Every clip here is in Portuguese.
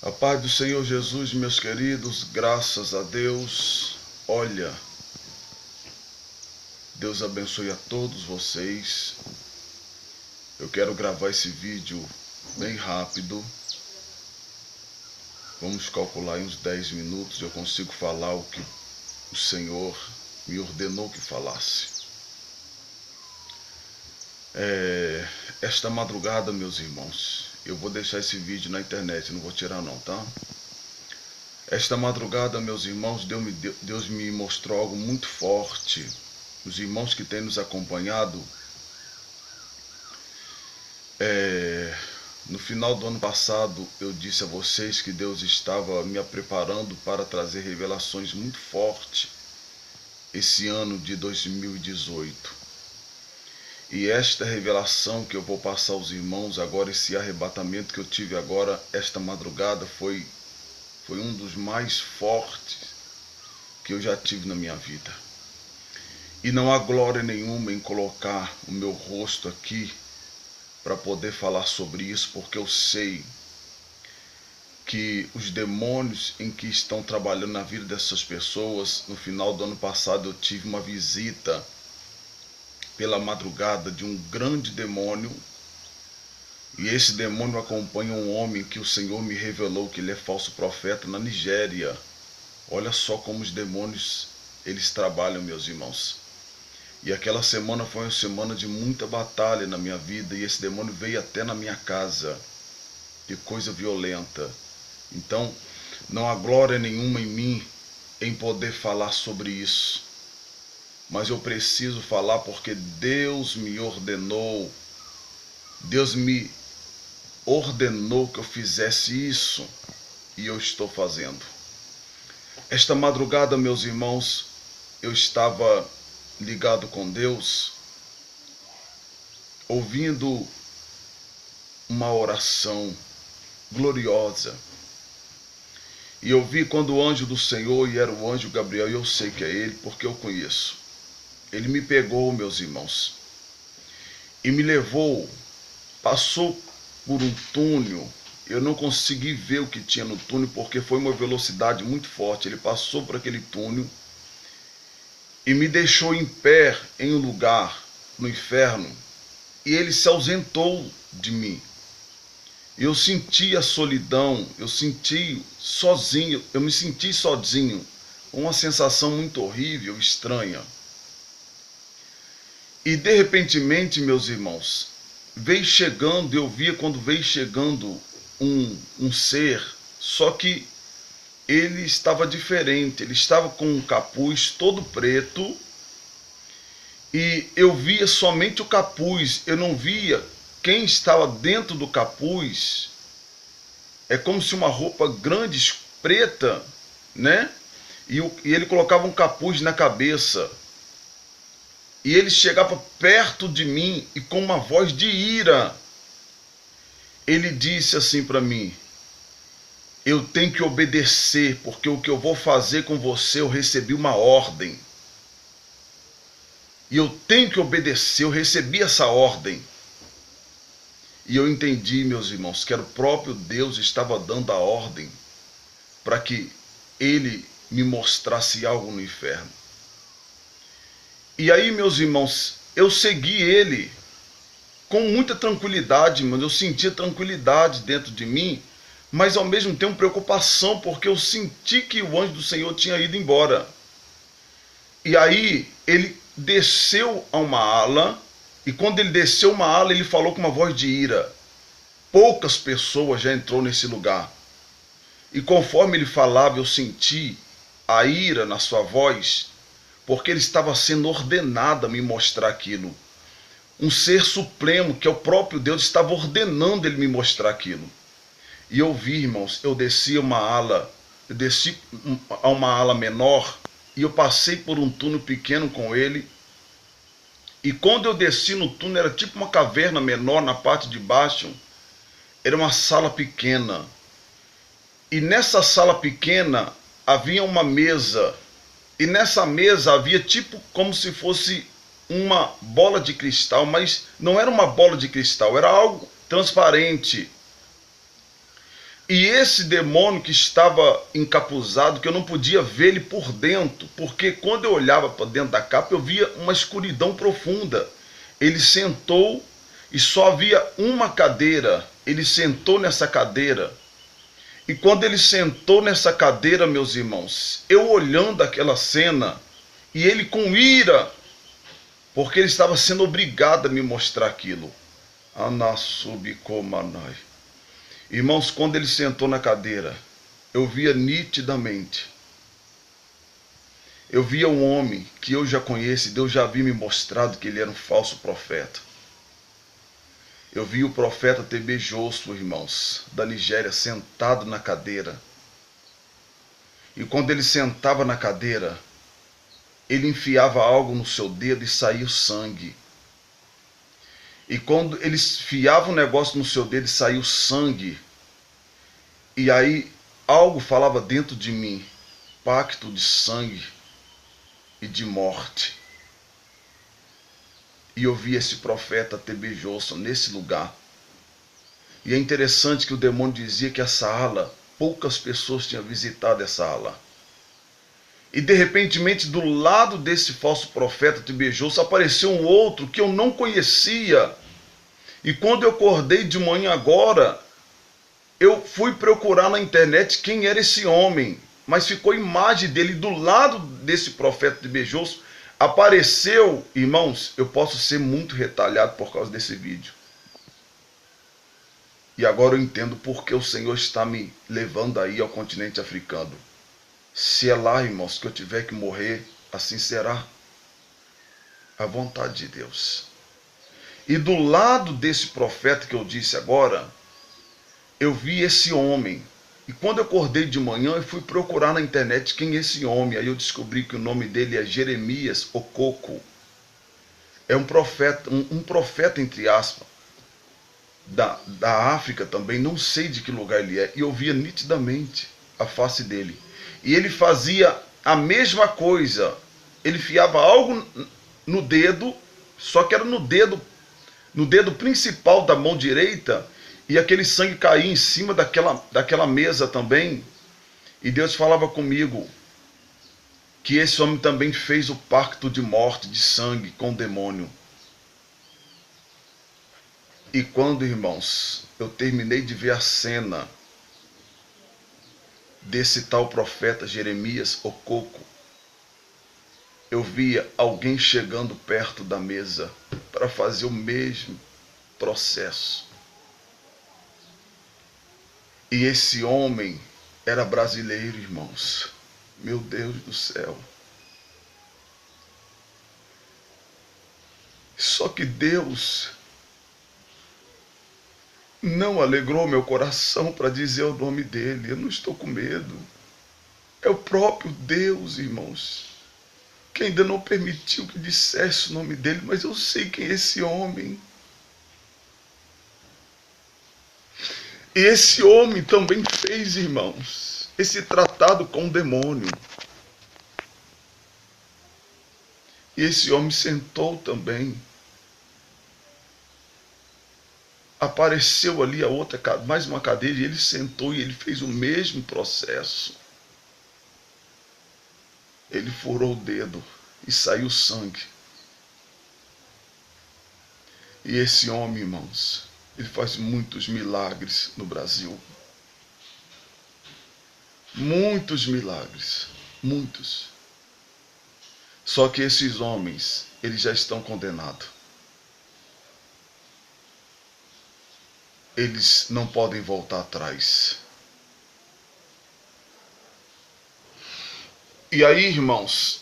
A paz do Senhor Jesus, meus queridos, graças a Deus. Olha, Deus abençoe a todos vocês. Eu quero gravar esse vídeo bem rápido. Vamos calcular em uns 10 minutos. Eu consigo falar o que o Senhor me ordenou que falasse. Esta madrugada, meus irmãos, eu vou deixar esse vídeo na internet, não vou tirar não, tá? Esta madrugada, meus irmãos, Deus me mostrou algo muito forte. Os irmãos que têm nos acompanhado, no final do ano passado, eu disse a vocês que Deus estava me preparando para trazer revelações muito fortes esse ano de 2018. E esta revelação que eu vou passar aos irmãos agora, esse arrebatamento que eu tive agora, esta madrugada, foi um dos mais fortes que eu já tive na minha vida. E não há glória nenhuma em colocar o meu rosto aqui para poder falar sobre isso, porque eu sei que os demônios em que estão trabalhando na vida dessas pessoas, no final do ano passado eu tive uma visita pela madrugada de um grande demônio, e esse demônio acompanha um homem que o Senhor me revelou que ele é falso profeta na Nigéria. Olha só como os demônios eles trabalham, meus irmãos. E aquela semana foi uma semana de muita batalha na minha vida, e esse demônio veio até na minha casa. Que coisa violenta. Então, não há glória nenhuma em mim em poder falar sobre isso. Mas eu preciso falar porque Deus me ordenou. Deus me ordenou que eu fizesse isso. E eu estou fazendo. Esta madrugada, meus irmãos, eu estava ligado com Deus, ouvindo uma oração gloriosa. E eu vi quando o anjo do Senhor, e era o anjo Gabriel, e eu sei que é ele, porque eu conheço. Ele me pegou, meus irmãos, e me levou, passou por um túnel. Eu não consegui ver o que tinha no túnel, porque foi uma velocidade muito forte. Ele passou por aquele túnel e me deixou em pé em um lugar, no inferno, e ele se ausentou de mim. Eu senti a solidão, eu senti sozinho, eu me senti sozinho, uma sensação muito horrível, estranha. E de repentemente, meus irmãos, veio chegando, eu via quando veio chegando um ser, só que ele estava diferente, ele estava com um capuz todo preto, e eu via somente o capuz, eu não via quem estava dentro do capuz. É como se uma roupa grande, preta, né? E ele colocava um capuz na cabeça. E ele chegava perto de mim e com uma voz de ira, ele disse assim para mim: eu tenho que obedecer, porque o que eu vou fazer com você, eu recebi uma ordem. E eu tenho que obedecer, eu recebi essa ordem. E eu entendi, meus irmãos, que era o próprio Deus que estava dando a ordem para que ele me mostrasse algo no inferno. E aí, meus irmãos, eu segui ele com muita tranquilidade, mas eu sentia tranquilidade dentro de mim, mas ao mesmo tempo preocupação, porque eu senti que o anjo do Senhor tinha ido embora. E aí ele desceu a uma ala, e quando ele desceu uma ala, ele falou com uma voz de ira. Poucas pessoas já entrou nesse lugar. E conforme ele falava, eu senti a ira na sua voz, porque ele estava sendo ordenado a me mostrar aquilo. Um ser supremo, que é o próprio Deus, estava ordenando ele me mostrar aquilo. E eu vi, irmãos, eu desci a uma ala menor, e eu passei por um túnel pequeno com ele. E quando eu desci no túnel, era tipo uma caverna menor na parte de baixo. Era uma sala pequena. E nessa sala pequena havia uma mesa. E nessa mesa havia tipo como se fosse uma bola de cristal, mas não era uma bola de cristal, era algo transparente. E esse demônio que estava encapuzado, que eu não podia ver ele por dentro, porque quando eu olhava para dentro da capa, eu via uma escuridão profunda. Ele sentou e só havia uma cadeira. Ele sentou nessa cadeira. E quando ele sentou nessa cadeira, meus irmãos, eu olhando aquela cena, e ele com ira, porque ele estava sendo obrigado a me mostrar aquilo. Anasubikomanai. Irmãos, quando ele sentou na cadeira, eu via nitidamente. Eu via um homem que eu já conheço, Deus já havia me mostrado que ele era um falso profeta. Eu vi o profeta TB Joshua, irmãos, da Nigéria, sentado na cadeira. E quando ele sentava na cadeira, ele enfiava algo no seu dedo e saía o sangue. E quando ele enfiava um negócio no seu dedo e saía o sangue, e aí algo falava dentro de mim, pacto de sangue e de morte. E eu vi esse profeta TB Johnson nesse lugar. E é interessante que o demônio dizia que essa ala, poucas pessoas tinham visitado essa ala. E de repente, do lado desse falso profeta TB Johnson, apareceu um outro que eu não conhecia. E quando eu acordei de manhã agora, eu fui procurar na internet quem era esse homem. Mas ficou a imagem dele do lado desse profeta TB Johnson. Apareceu, irmãos, eu posso ser muito retalhado por causa desse vídeo. E agora eu entendo porque o Senhor está me levando aí ao continente africano. Se é lá, irmãos, que eu tiver que morrer, assim será. A vontade de Deus. E do lado desse profeta que eu disse agora, eu vi esse homem. E quando eu acordei de manhã, eu fui procurar na internet quem é esse homem. Aí eu descobri que o nome dele é Jeremias Okoko. É um profeta entre aspas, da África também. Não sei de que lugar ele é. E eu via nitidamente a face dele. E ele fazia a mesma coisa. Ele enfiava algo no dedo, só que era no dedo principal da mão direita, e aquele sangue caía em cima daquela mesa também. E Deus falava comigo que esse homem também fez o pacto de morte, de sangue com o demônio. E quando, irmãos, eu terminei de ver a cena desse tal profeta Jeremias Okoko, eu via alguém chegando perto da mesa para fazer o mesmo processo. E esse homem era brasileiro, irmãos. Meu Deus do céu. Só que Deus não alegrou meu coração para dizer o nome dele. Eu não estou com medo. É o próprio Deus, irmãos, que ainda não permitiu que dissesse o nome dele, mas eu sei quem é esse homem. E esse homem também fez, irmãos, esse tratado com o demônio. E esse homem sentou também. Apareceu ali a outra, mais uma cadeira, e ele sentou e ele fez o mesmo processo. Ele furou o dedo e saiu sangue. E esse homem, irmãos, ele faz muitos milagres no Brasil. Muitos milagres. Muitos. Só que esses homens, eles já estão condenados. Eles não podem voltar atrás. E aí, irmãos,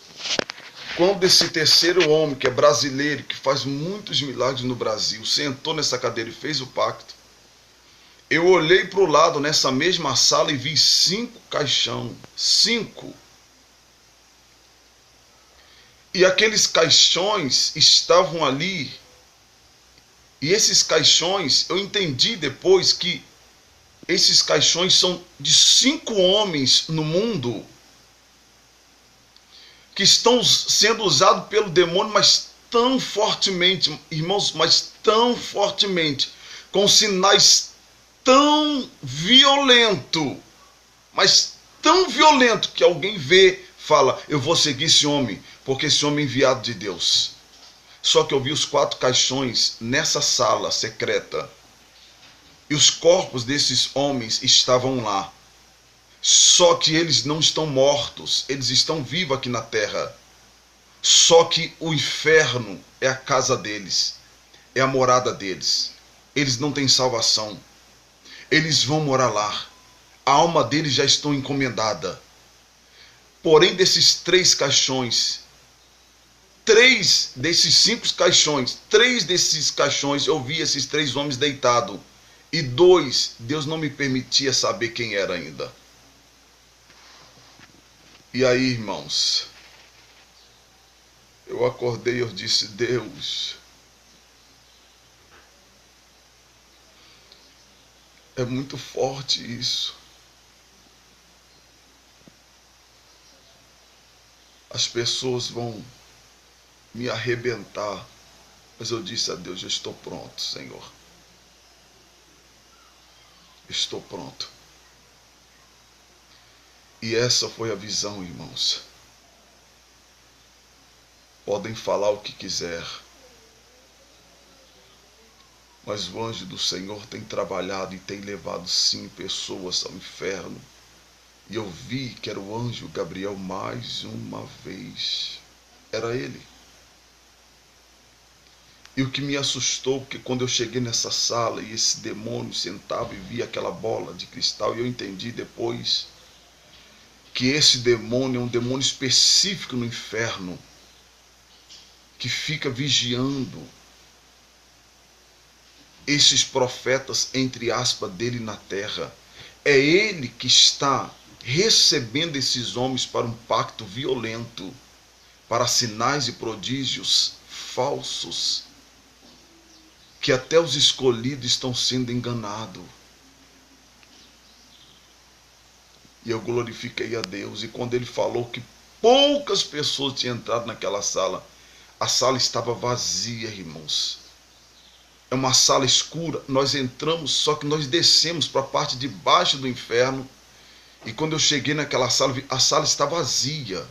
quando esse terceiro homem, que é brasileiro, que faz muitos milagres no Brasil, sentou nessa cadeira e fez o pacto, eu olhei para o lado nessa mesma sala e vi 5 caixão. 5. E aqueles caixões estavam ali. E esses caixões, eu entendi depois que esses caixões são de 5 homens no mundo que estão sendo usados pelo demônio, mas tão fortemente, irmãos, mas tão fortemente, com sinais tão violento, mas tão violento que alguém vê, fala, eu vou seguir esse homem, porque esse homem é enviado de Deus. Só que eu vi os 4 caixões nessa sala secreta. E os corpos desses homens estavam lá. Só que eles não estão mortos, eles estão vivos aqui na terra. Só que o inferno é a casa deles, é a morada deles. Eles não têm salvação. Eles vão morar lá. A alma deles já está encomendada. Porém, desses 3 caixões, 3 desses 5 caixões, 3 desses caixões eu vi esses 3 homens deitados. E 2, Deus não me permitia saber quem era ainda. E aí, irmãos, eu acordei e eu disse, Deus, é muito forte isso. As pessoas vão me arrebentar. Mas eu disse a Deus, eu estou pronto, Senhor. Estou pronto. E essa foi a visão, irmãos. Podem falar o que quiser, mas o anjo do Senhor tem trabalhado e tem levado sim pessoas ao inferno. E eu vi que era o anjo Gabriel mais uma vez. Era ele. E o que me assustou, porque quando eu cheguei nessa sala e esse demônio sentava e via aquela bola de cristal, e eu entendi depois que esse demônio é um demônio específico no inferno, que fica vigiando esses profetas, entre aspas, dele na terra. É ele que está recebendo esses homens para um pacto violento, para sinais e prodígios falsos, que até os escolhidos estão sendo enganados. E eu glorifiquei a Deus. E quando ele falou que poucas pessoas tinham entrado naquela sala, a sala estava vazia, irmãos. É uma sala escura. Nós entramos, só que nós descemos para a parte de baixo do inferno. E quando eu cheguei naquela sala, a sala está vazia.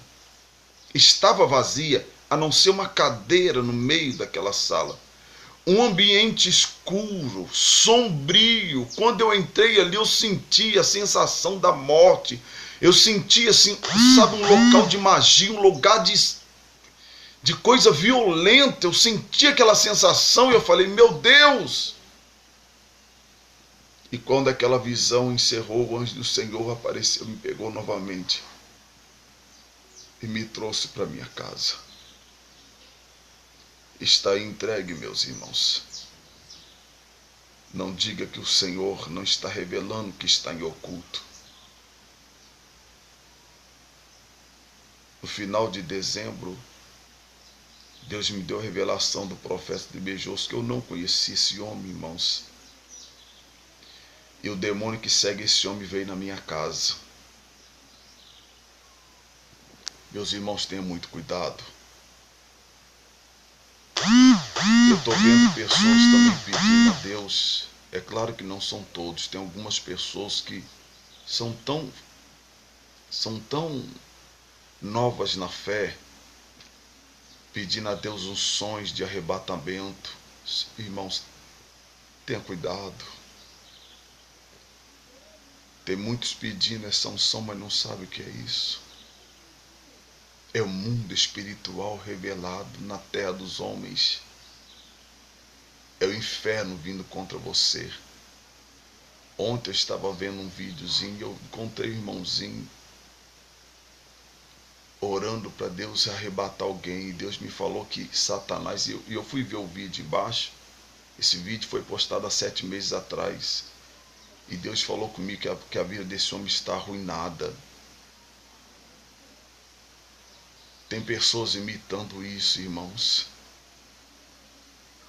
Estava vazia, a não ser uma cadeira no meio daquela sala. Um ambiente escuro, sombrio. Quando eu entrei ali, eu senti a sensação da morte. Eu senti assim, sabe, um local de magia, um lugar de coisa violenta. Eu senti aquela sensação e eu falei, meu Deus! E quando aquela visão encerrou, o anjo do Senhor apareceu, me pegou novamente e me trouxe para minha casa. Está entregue, meus irmãos. Não diga que o Senhor não está revelando o que está em oculto. No final de dezembro, Deus me deu a revelação do profeta de Bejosso, que eu não conhecia esse homem, irmãos. E o demônio que segue esse homem veio na minha casa. Meus irmãos, tenham muito cuidado. Eu estou vendo pessoas também pedindo a Deus. É claro que não são todos. Tem algumas pessoas que são tão novas na fé, pedindo a Deus uns sonhos de arrebatamento. Irmãos, tenha cuidado. Tem muitos pedindo essa unção, mas não sabem o que é isso. É o mundo espiritual revelado na terra dos homens. É o inferno vindo contra você. Ontem eu estava vendo um videozinho e eu encontrei um irmãozinho orando para Deus arrebatar alguém. E Deus me falou que Satanás... E eu fui ver o vídeo embaixo. Esse vídeo foi postado há 7 meses atrás. E Deus falou comigo que a vida desse homem está arruinada. Tem pessoas imitando isso, irmãos.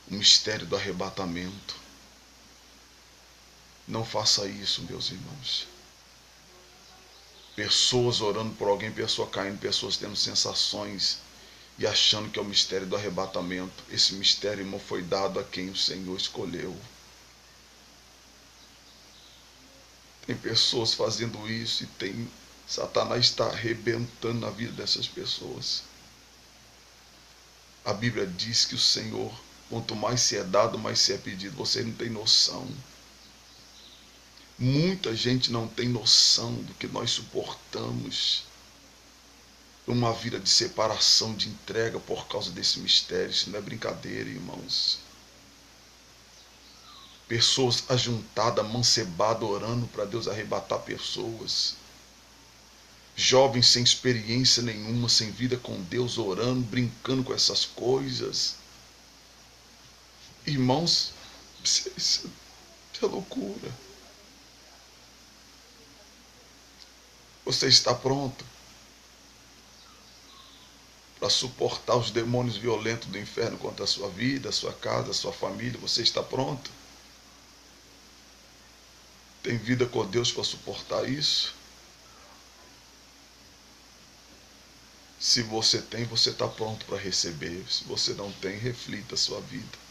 O mistério do arrebatamento. Não faça isso, meus irmãos. Pessoas orando por alguém, pessoa caindo, pessoas tendo sensações e achando que é o mistério do arrebatamento. Esse mistério, irmão, foi dado a quem o Senhor escolheu. Tem pessoas fazendo isso e Satanás está arrebentando na vida dessas pessoas. A Bíblia diz que o Senhor, quanto mais se é dado, mais se é pedido. Você não tem noção. Muita gente não tem noção do que nós suportamos. Uma vida de separação, de entrega por causa desse mistério. Isso não é brincadeira, irmãos. Pessoas ajuntadas, amancebadas, orando para Deus arrebatar pessoas. Jovens sem experiência nenhuma, sem vida com Deus, orando, brincando com essas coisas. Irmãos, isso é loucura. Você está pronto para suportar os demônios violentos do inferno contra a sua vida, a sua casa, a sua família? Você está pronto? Tem vida com Deus para suportar isso? Se você tem, você está pronto para receber. Se você não tem, reflita a sua vida.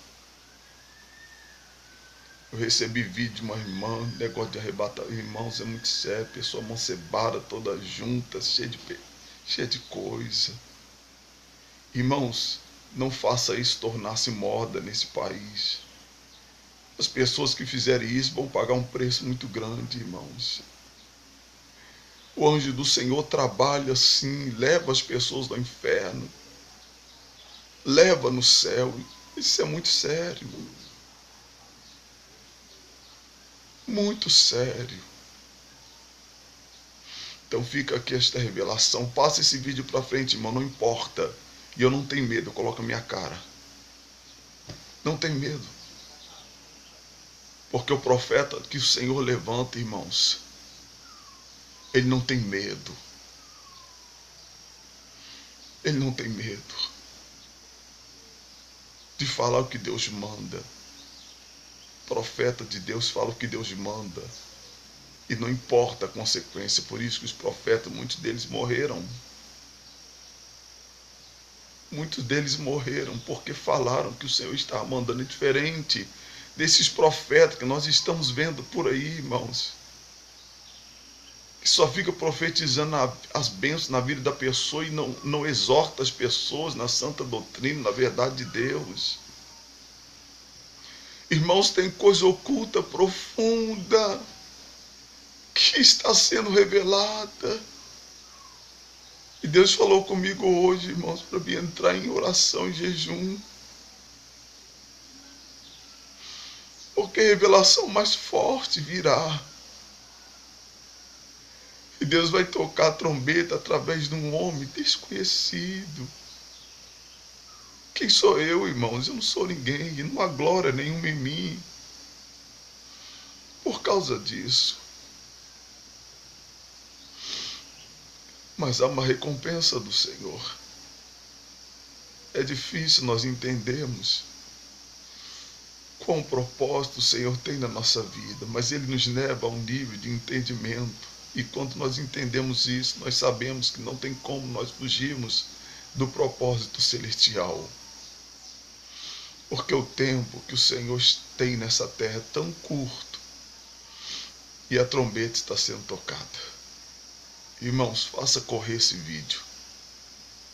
Eu recebi vídeo de uma irmã, negócio de arrebatar. Irmãos, é muito sério. Pessoa mancebada, toda junta, cheia de coisa. Irmãos, não faça isso tornar-se moda nesse país. As pessoas que fizerem isso vão pagar um preço muito grande, irmãos. O anjo do Senhor trabalha assim, leva as pessoas do inferno, leva no céu. Isso é muito sério. Muito sério. Então fica aqui esta revelação. Passa esse vídeo para frente, irmão, não importa. E eu não tenho medo, eu coloco a minha cara. Não tem medo. Porque o profeta que o Senhor levanta, irmãos, ele não tem medo. Ele não tem medo de falar o que Deus manda. Profeta de Deus fala o que Deus manda. E não importa a consequência. Por isso que os profetas, muitos deles morreram. Muitos deles morreram porque falaram que o Senhor estava mandando diferente desses profetas que nós estamos vendo por aí, irmãos. Que só fica profetizando as bênçãos na vida da pessoa e não exorta as pessoas na santa doutrina, na verdade de Deus. Irmãos, tem coisa oculta, profunda, que está sendo revelada. E Deus falou comigo hoje, irmãos, para mim entrar em oração e jejum. Porque a revelação mais forte virá. E Deus vai tocar a trombeta através de um homem desconhecido. Quem sou eu, irmãos? Eu não sou ninguém, e não há glória nenhuma em mim. Por causa disso. Mas há uma recompensa do Senhor. É difícil nós entendermos qual propósito o Senhor tem na nossa vida, mas Ele nos leva a um nível de entendimento. E quando nós entendemos isso, nós sabemos que não tem como nós fugirmos do propósito celestial. Porque o tempo que o Senhor tem nessa terra é tão curto e a trombeta está sendo tocada. Irmãos, faça correr esse vídeo.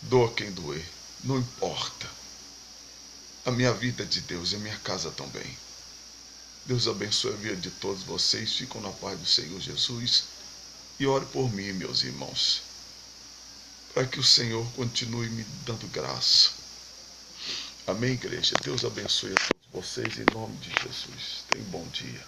Doa quem doer, não importa. A minha vida é de Deus e a minha casa também. Deus abençoe a vida de todos vocês. Ficam na paz do Senhor Jesus. E ore por mim, meus irmãos, para que o Senhor continue me dando graça. Amém, igreja? Deus abençoe a todos vocês em nome de Jesus. Tenham um bom dia.